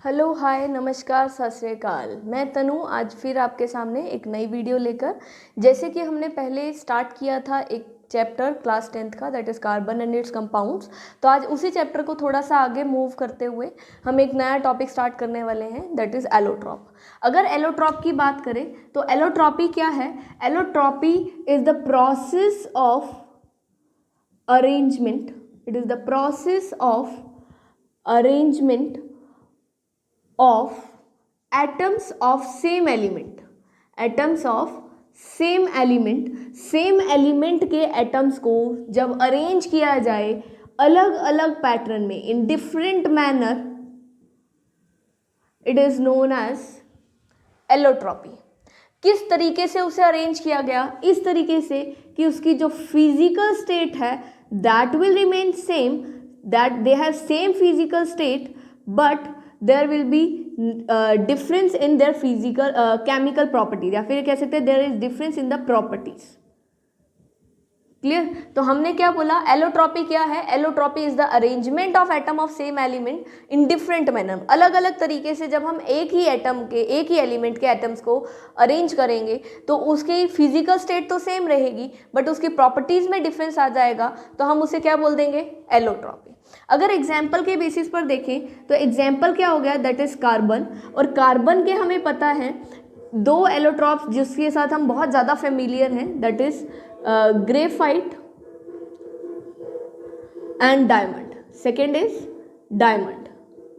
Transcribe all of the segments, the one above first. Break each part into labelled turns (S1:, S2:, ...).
S1: Hello, हाय, नमस्कार, सत श्री अकाल। मैं तनु आज फिर आपके सामने एक नई वीडियो लेकर, जैसे कि हमने पहले स्टार्ट किया था एक चैप्टर क्लास 10th का, that is carbon and its compounds. तो आज उसी चैप्टर को थोड़ा सा आगे मूव करते हुए हम एक नया टॉपिक स्टार्ट करने वाले हैं, दैट इज़ एलोट्रॉप। अगर एलोट्रॉप की बात करें तो एलोट्रॉपी क्या है? Allotropy is the process of arrangement, it is the process of arrangement of atoms of same element, atoms of same element, same element के atoms को जब अरेंज किया जाए अलग अलग पैटर्न में in different manner, it is known as allotropy. किस तरीके से उसे अरेंज किया गया? इस तरीके से कि उसकी जो फिजिकल स्टेट है that will remain same, that they have same physical state but there will be difference in their physical chemical properties, या फिर कह सकते हैं there is difference in the properties। Clear? तो हमने क्या बोला? एलोट्रॉपी क्या है? Allotropy is the arrangement of atom of same element in different manner. अलग अलग तरीके से जब हम एक ही एटम के, एक ही एलिमेंट के एटम्स को अरेंज करेंगे तो उसकी फिजिकल स्टेट तो सेम रहेगी बट उसकी प्रॉपर्टीज में डिफरेंस आ जाएगा, तो हम उसे क्या बोल देंगे? एलोट्रॉपी। अगर एग्जाम्पल के बेसिस पर देखें तो एग्जाम्पल क्या हो गया? That is carbon. और कार्बन के हमें पता है दो एलोट्रॉप्स जिसके साथ हम बहुत ज़्यादा फेमिलियर हैं, that is graphite and diamond. Second is diamond,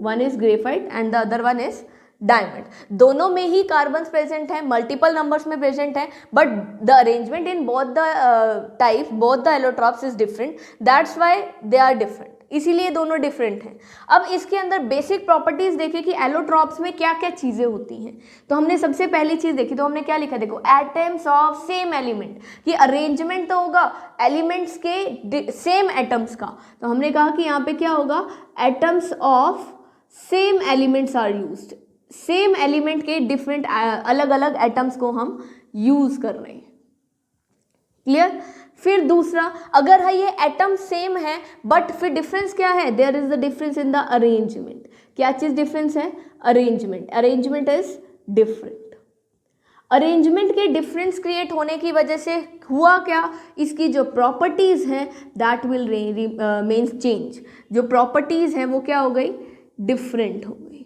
S1: one is graphite and the other one is diamond. दोनों में ही कार्बन प्रेजेंट है, मल्टीपल नंबर्स में प्रेजेंट है, but the arrangement in both the type, both the allotropes is different, that's why they are different, इसीलिए दोनों different हैं। अब इसके अंदर बेसिक प्रॉपर्टीज देखें कि एलोट्रॉप्स में क्या क्या चीज़ें होती हैं। तो हमने सबसे पहली चीज़ देखी, तो हमने क्या लिखा? देखो, एटम्स ऑफ सेम एलिमेंट, कि अरेंजमेंट तो होगा एलिमेंट्स के सेम एटम्स का। तो हमने कहा कि यहाँ पे क्या होगा? Atoms of same elements are used, same element के डिफरेंट अलग अलग एटम्स को हम यूज कर रहे हैं। क्लियर? फिर दूसरा, अगर है ये एटम सेम है बट फिर डिफरेंस क्या है? There is the difference in the arrangement. क्या चीज डिफरेंस है? Arrangement. Arrangement is different. Arrangement के डिफरेंस क्रिएट होने की वजह से हुआ क्या? इसकी जो प्रॉपर्टीज हैं दैट विल मीन्स चेंज। जो प्रॉपर्टीज हैं वो क्या हो गई? डिफरेंट हो गई,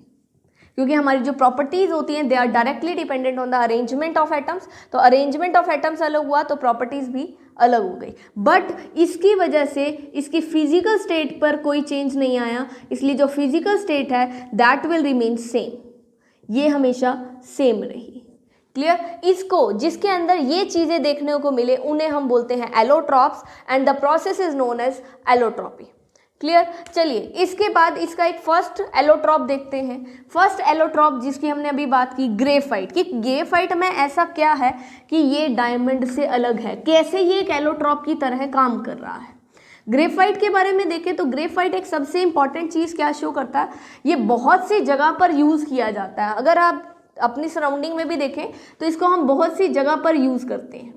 S1: क्योंकि हमारी जो प्रॉपर्टीज होती हैं they are directly dependent on the arrangement of atoms. तो अरेंजमेंट ऑफ एटम्स अलग हुआ तो प्रॉपर्टीज भी अलग हो गई, बट इसकी वजह से इसकी फिजिकल स्टेट पर कोई चेंज नहीं आया, इसलिए जो फिजिकल स्टेट है दैट विल रिमेन सेम, ये हमेशा सेम रही। क्लियर? इसको, जिसके अंदर ये चीज़ें देखने को मिले उन्हें हम बोलते हैं allotropes and the process is known as allotropy. Clear? चलिए, इसके बाद इसका एक फर्स्ट एलोट्रॉप देखते हैं। फर्स्ट एलोट्रॉप जिसकी हमने अभी बात की, ग्रेफाइट, कि ग्रेफाइट में ऐसा क्या है कि ये डायमंड से अलग है, कैसे ये एक एलोट्रॉप की तरह काम कर रहा है। ग्रेफाइट के बारे में देखें तो ग्रेफाइट एक सबसे इंपॉर्टेंट चीज़ क्या शो करता है? ये बहुत सी जगह पर यूज़ किया जाता है। अगर आप अपनी सराउंडिंग में भी देखें तो इसको हम बहुत सी जगह पर यूज़ करते हैं।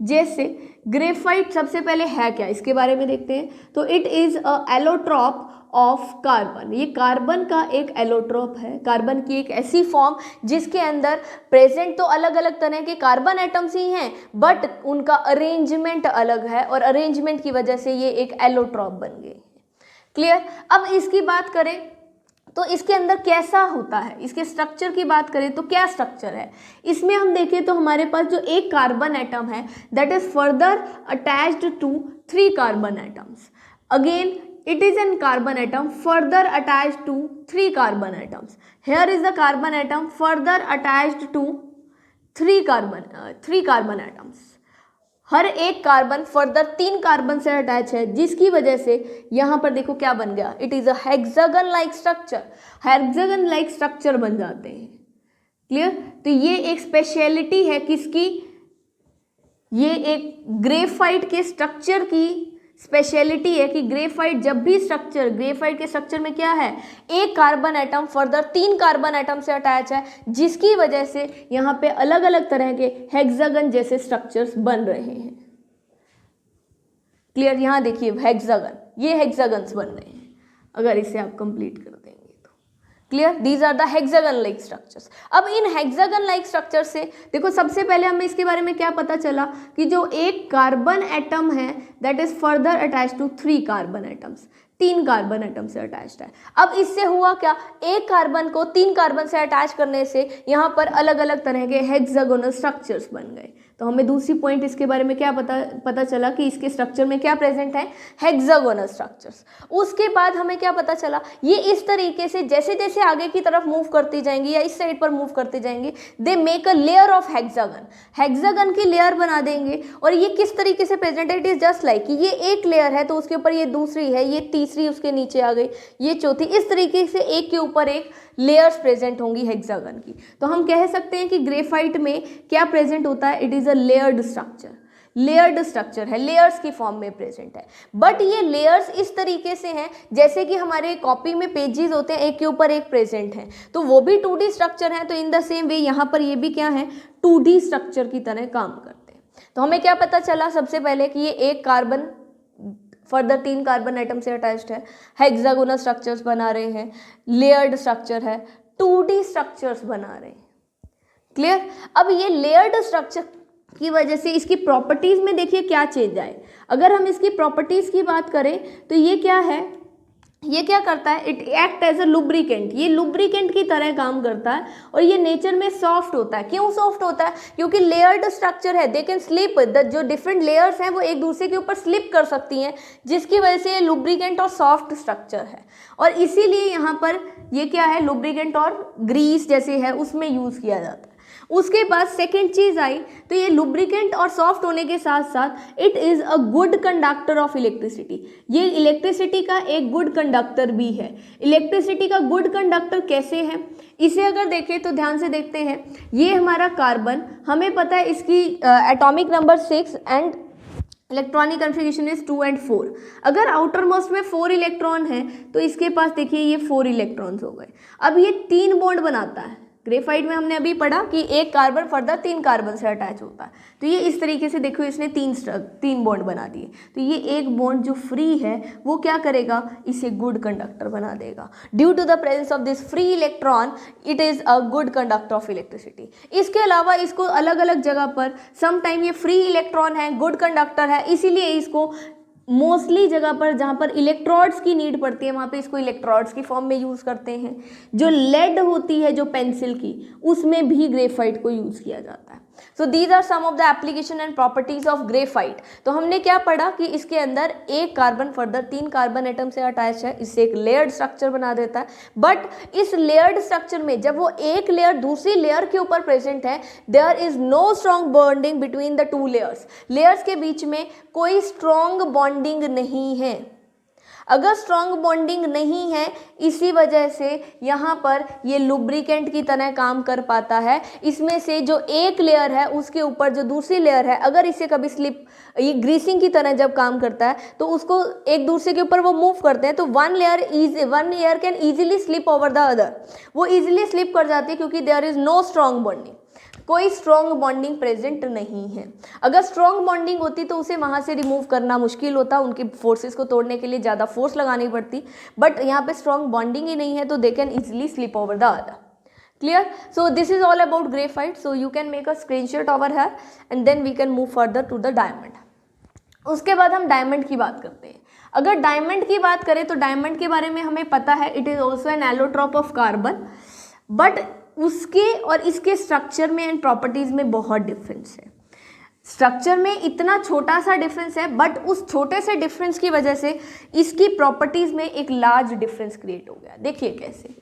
S1: जैसे ग्रेफाइट सबसे पहले है क्या, इसके बारे में देखते हैं। तो it is a allotrope of carbon, ये कार्बन का एक एलोट्रॉप है, कार्बन की एक ऐसी फॉर्म जिसके अंदर प्रेजेंट तो अलग अलग तरह के कार्बन एटम्स ही हैं बट उनका अरेंजमेंट अलग है और अरेंजमेंट की वजह से ये एक एलोट्रॉप बन गए। क्लियर? अब इसकी बात करें तो इसके अंदर कैसा होता है, इसके स्ट्रक्चर की बात करें तो क्या स्ट्रक्चर है इसमें हम देखें तो हमारे पास जो एक कार्बन एटम है that is further attached to 3 carbon atoms. Again it is an carbon atom further attached to 3 carbon atoms. Here is the carbon atom further attached to 3 carbon atoms. हर एक कार्बन फर्दर 3 कार्बन से attach है, जिसकी वजह से यहाँ पर देखो क्या बन गया, it is a hexagon like structure, hexagon like structure बन जाते हैं। क्लियर? तो ये एक स्पेशलिटी है किसकी? ये एक ग्रेफाइट के स्ट्रक्चर की स्पेशलिटी है कि ग्रेफाइट जब भी स्ट्रक्चर, ग्रेफाइट के स्ट्रक्चर में क्या है, एक carbon atom further 3 carbon atom से अटैच है, जिसकी वजह से यहाँ पे अलग अलग तरह के हेक्सागन जैसे स्ट्रक्चर्स बन रहे हैं। क्लियर, यहाँ देखिए हेक्सागन, ये हेक्सागन्स बन रहे हैं अगर इसे आप कंप्लीट कर देंगे तो। Clear, these are the hexagon like structures. अब इन हेक्सागन लाइक स्ट्रक्चर से देखो सबसे पहले हमें इसके बारे में क्या पता चला कि जो एक कार्बन एटम है that is further attached to 3 carbon atoms, 3 carbon atom से अटैच्ड है। अब इससे हुआ क्या, एक कार्बन को 3 कार्बन से अटैच करने से यहाँ पर अलग अलग तरह के हेक्सागोनल स्ट्रक्चर्स बन गए। तो हमें दूसरी पॉइंट इसके बारे में क्या पता चला कि इसके स्ट्रक्चर में क्या प्रेजेंट है, हेक्सागोनल स्ट्रक्चर्स। उसके बाद हमें क्या पता चला, ये इस तरीके से जैसे जैसे आगे की तरफ मूव करती जाएंगी या इस साइड पर मूव करती जाएंगी, they make a layer of hexagon, hexagon की लेयर बना देंगे। और ये किस तरीके से प्रेजेंट है, इट इज जस्ट लाइक ये एक लेयर है तो उसके ऊपर ये दूसरी है, ये तीसरी उसके नीचे आ गई, ये चौथी, इस तरीके से एक के ऊपर एक लेयर्स प्रेजेंट होंगी हेक्सागन की। तो हम कह सकते हैं कि ग्रेफाइट में क्या प्रेजेंट होता है, it is a layered structure, layered structure है, लेयर्स की फॉर्म में प्रेजेंट है। बट ये लेयर्स इस तरीके से हैं जैसे कि हमारे कॉपी में पेजेस होते हैं एक के ऊपर एक प्रेजेंट हैं, तो वो भी 2D स्ट्रक्चर है। तो इन द सेम वे यहाँ पर ये भी क्या है, 2D स्ट्रक्चर की तरह काम करते हैं। तो हमें क्या पता चला सबसे पहले कि ये एक कार्बन फर्दर 3 कार्बन एटम से अटैच्ड है, हेक्सागोनल स्ट्रक्चर्स बना रहे हैं, लेयर्ड स्ट्रक्चर है, 2D स्ट्रक्चर्स बना रहे हैं। क्लियर, अब ये लेयर्ड स्ट्रक्चर की वजह से इसकी प्रॉपर्टीज में देखिए क्या चेंज आए। अगर हम इसकी प्रॉपर्टीज की बात करें तो ये क्या है, ये क्या करता है, it act as a lubricant, ये लुब्रिकेंट की तरह काम करता है और ये नेचर में सॉफ्ट होता है। क्यों सॉफ्ट होता है, क्योंकि लेयर्ड स्ट्रक्चर है, दे कैन स्लिप, जो डिफरेंट लेयर्स हैं वो एक दूसरे के ऊपर स्लिप कर सकती हैं, जिसकी वजह से ये लुब्रिकेंट और सॉफ्ट स्ट्रक्चर है। और इसीलिए यहाँ पर ये क्या है, लुब्रिकेंट और ग्रीस जैसे है उसमें यूज किया जाता है। उसके बाद सेकेंड चीज आई, तो ये लुब्रिकेंट और सॉफ्ट होने के साथ साथ it is a good conductor of electricity, ये इलेक्ट्रिसिटी का एक गुड कंडक्टर भी है। इलेक्ट्रिसिटी का गुड कंडक्टर कैसे है, इसे अगर देखें तो ध्यान से देखते हैं, ये हमारा कार्बन, हमें पता है इसकी atomic number 6 and electronic configuration is 2 and 4। अगर आउटर मोस्ट में 4 इलेक्ट्रॉन है तो इसके पास देखिए ये 4 इलेक्ट्रॉन्स हो गए। अब ये 3 बॉन्ड बनाता है, ग्रेफाइट में हमने अभी पढ़ा कि एक कार्बन फर्दर 3 कार्बन से अटैच होता है, तो ये इस तरीके से देखो इसने 3 बॉन्ड बना दिए। तो ये एक बॉन्ड जो फ्री है वो क्या करेगा, इसे गुड कंडक्टर बना देगा। Due to the presence of this free electron it is a good conductor of electricity. इसके अलावा इसको अलग अलग जगह पर समटाइम ये फ्री इलेक्ट्रॉन है, गुड कंडक्टर है, इसीलिए इसको मोस्टली जगह पर जहाँ पर इलेक्ट्रोड्स की नीड पड़ती है वहाँ पे इसको इलेक्ट्रोड्स की फॉर्म में यूज़ करते हैं। जो लेड होती है जो पेंसिल की, उसमें भी ग्रेफाइट को यूज़ किया जाता है। So these are some of the application and properties of graphite. तो हमने क्या पढ़ा कि इसके अंदर एक कार्बन फर्दर 3 कार्बन एटम से अटैच है, इससे एक लेयर्ड स्ट्रक्चर बना देता है। बट इस लेयर्ड स्ट्रक्चर में जब वो एक लेयर दूसरी लेयर के ऊपर प्रेजेंट है, there is no strong bonding between the 2 layers, layers के बीच में कोई स्ट्रॉन्ग बॉन्डिंग नहीं है। अगर स्ट्रॉन्ग बॉन्डिंग नहीं है, इसी वजह से यहाँ पर ये लुब्रिकेंट की तरह काम कर पाता है। इसमें से जो एक लेयर है उसके ऊपर जो दूसरी लेयर है, अगर इसे कभी स्लिप, ये ग्रीसिंग की तरह जब काम करता है तो उसको एक दूसरे के ऊपर वो मूव करते हैं, तो one layer can easily slip over the other, वो ईजिली स्लिप कर जाती है क्योंकि there is no strong bonding, कोई स्ट्रॉन्ग बॉन्डिंग प्रेजेंट नहीं है। अगर स्ट्रॉन्ग बॉन्डिंग होती तो उसे वहाँ से रिमूव करना मुश्किल होता, उनकी फोर्सेस को तोड़ने के लिए ज़्यादा फोर्स लगानी पड़ती, बट यहाँ पे स्ट्रॉन्ग बॉन्डिंग ही नहीं है तो they can easily slip over the other. Clear, so this is all about graphite. So you can make a screenshot over here and then we can move further to the diamond. उसके बाद हम diamond की बात करते हैं। अगर diamond की बात करें तो डायमंड के बारे में हमें पता है it is also an allotrope of carbon, but उसके और इसके स्ट्रक्चर में एंड प्रॉपर्टीज में बहुत डिफरेंस है। स्ट्रक्चर में इतना छोटा सा डिफरेंस है, बट उस छोटे से डिफरेंस की वजह से इसकी प्रॉपर्टीज में एक लार्ज डिफरेंस क्रिएट हो गया। देखिए कैसे,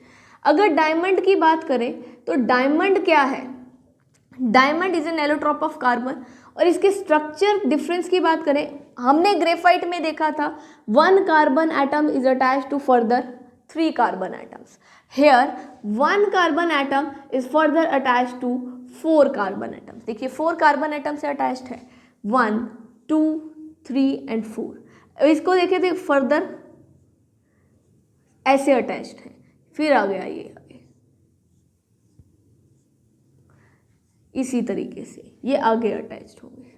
S1: अगर डायमंड की बात करें तो डायमंड क्या है, diamond is an allotrope of carbon. और इसके स्ट्रक्चर डिफरेंस की बात करें, हमने ग्रेफाइट में देखा था 1 carbon atom is attached to further 3 carbon atoms. Here 1 carbon atom is further attached to 4 carbon atoms. देखिए 4 कार्बन एटम से अटैच्ड है, 1, 2, 3 and 4। इसको देखे थे फर्दर ऐसे अटैच्ड है, फिर आ गया ये आगे इसी तरीके से ये आगे अटैच्ड हो गए।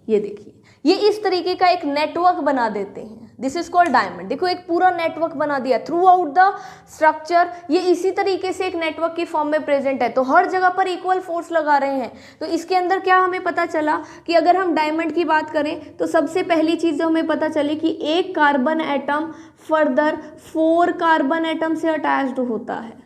S1: ये देखिए ये इस तरीके का एक नेटवर्क बना देते हैं, दिस इज कॉल्ड डायमंड। देखो एक पूरा नेटवर्क बना दिया थ्रू आउट द स्ट्रक्चर, ये इसी तरीके से एक नेटवर्क की फॉर्म में प्रेजेंट है, तो हर जगह पर इक्वल फोर्स लगा रहे हैं। तो इसके अंदर क्या हमें पता चला कि अगर हम डायमंड की बात करें तो सबसे पहली चीज़ जो हमें पता चली कि एक carbon atom further 4 carbon atom से अटैच्ड होता है।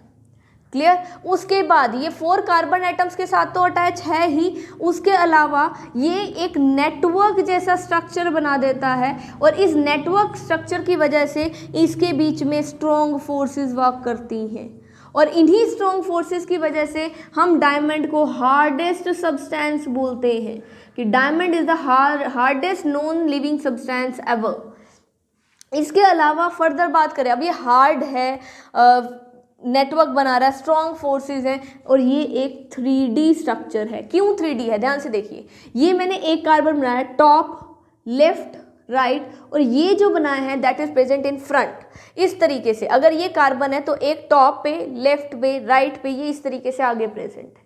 S1: क्लियर? उसके बाद ये 4 कार्बन एटम्स के साथ तो अटैच है ही, उसके अलावा ये एक नेटवर्क जैसा स्ट्रक्चर बना देता है, और इस नेटवर्क स्ट्रक्चर की वजह से इसके बीच में स्ट्रॉन्ग फोर्सेस वर्क करती हैं, और इन्हीं स्ट्रॉन्ग फोर्सेस की वजह से हम डायमंड को हार्डेस्ट सब्सटेंस बोलते हैं, कि diamond is the hardest non living substance ever. इसके अलावा फर्दर बात करें, अब ये हार्ड है, नेटवर्क बना रहा है, स्ट्रॉन्ग फोर्सेस हैं, और ये एक 3D स्ट्रक्चर है। क्यों 3D है? ध्यान से देखिए, ये मैंने एक कार्बन बनाया टॉप, लेफ्ट, राइट, और ये जो बनाया है that is present in front. इस तरीके से अगर ये कार्बन है तो एक टॉप पे, लेफ्ट पे, राइट पे, ये इस तरीके से आगे प्रेजेंट है,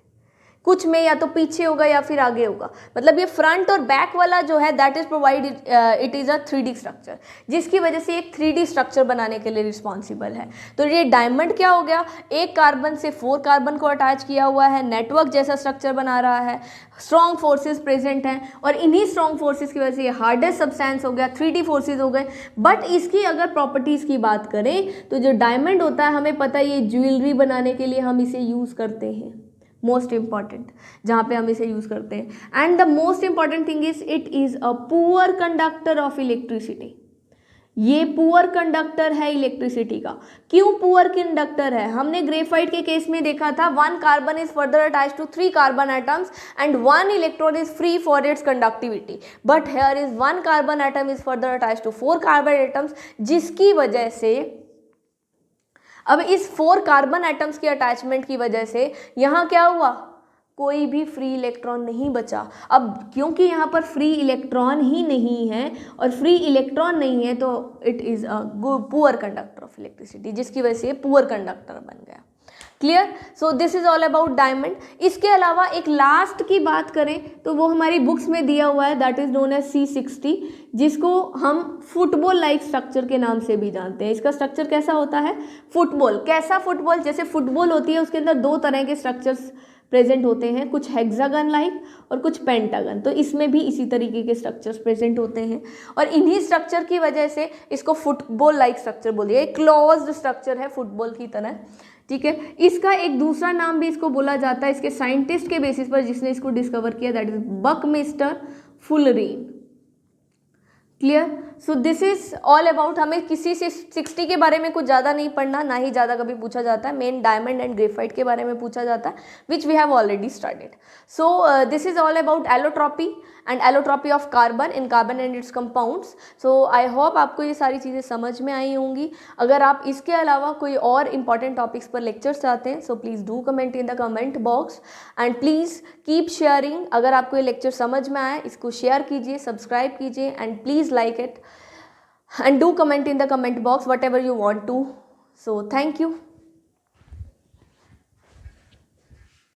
S1: कुछ में या तो पीछे होगा या फिर आगे होगा, मतलब ये फ्रंट और बैक वाला जो है that is provide it is a 3D structure, जिसकी वजह से एक 3D स्ट्रक्चर बनाने के लिए रिस्पॉन्सिबल है। तो ये डायमंड क्या हो गया? एक कार्बन से 4 कार्बन को अटैच किया हुआ है, नेटवर्क जैसा स्ट्रक्चर बना रहा है, स्ट्रॉन्ग फोर्सेज प्रेजेंट हैं, और इन्हीं स्ट्रॉन्ग फोर्सेज की वजह से ये हार्डेस्ट सब्सटेंस हो गया, 3D फोर्सेज हो गए। बट इसकी अगर प्रॉपर्टीज़ की बात करें तो जो डायमंड होता है, हमें पता है ये ज्वेलरी बनाने के लिए हम इसे यूज़ करते हैं, मोस्ट इंपॉर्टेंट जहाँ पे हम इसे यूज़ करते हैं। And the most important thing is it is a poor conductor of electricity. ये पुअर कंडक्टर है इलेक्ट्रिसिटी का। क्यों पुअर कंडक्टर है? हमने ग्रेफाइट के केस में देखा था 1 carbon is further attach to 3 carbon atoms and 1 electron is free for its conductivity, but here is 1 carbon atom is further attach to 4 carbon atoms, जिसकी वजह से अब इस 4 कार्बन एटम्स की अटैचमेंट की वजह से यहाँ क्या हुआ? कोई भी फ्री इलेक्ट्रॉन नहीं बचा। अब क्योंकि यहाँ पर फ्री इलेक्ट्रॉन ही नहीं है और फ्री इलेक्ट्रॉन नहीं है तो it is a poor conductor of electricity, जिसकी वजह से पुअर कंडक्टर बन गया। Clear? So this is all about diamond. इसके अलावा एक लास्ट की बात करें तो वो हमारी बुक्स में दिया हुआ है, that is known as C60, जिसको हम फुटबॉल लाइक स्ट्रक्चर के नाम से भी जानते हैं। इसका स्ट्रक्चर कैसा होता है? फुटबॉल। कैसा फुटबॉल? जैसे फुटबॉल होती है उसके अंदर 2 तरह के स्ट्रक्चर्स प्रेजेंट होते हैं, कुछ हेक्सागन लाइक और कुछ पेंटागन। तो इसमें भी इसी तरीके के स्ट्रक्चर्स प्रेजेंट होते हैं, और इन्हीं स्ट्रक्चर की वजह से इसको फुटबॉल लाइक स्ट्रक्चर बोलिए। एक क्लोज्ड स्ट्रक्चर है फुटबॉल की तरह, ठीक है। इसका एक दूसरा नाम भी इसको बोला जाता है इसके साइंटिस्ट के बेसिस पर जिसने इसको डिस्कवर किया, that is buckminsterfullerene. Clear? So this is all about. हमें किसी से 60 के बारे में कुछ ज़्यादा नहीं पढ़ना, ना ही ज़्यादा कभी पूछा जाता है। मेन डायमंड एंड ग्रेफाइट के बारे में पूछा जाता है, which we have already studied. So this is all about allotropy and allotropy of carbon in carbon and its compounds. So I hope आपको ये सारी चीज़ें समझ में आई होंगी। अगर आप इसके अलावा कोई और इंपॉर्टेंट टॉपिक्स पर लेक्चर्स चाहते हैं, so please do comment in the comment box and please keep sharing. अगर आपको ये लेक्चर समझ में आए, इसको शेयर कीजिए, सब्सक्राइब कीजिए, and please like it and do comment in the comment box whatever you want to. So thank you.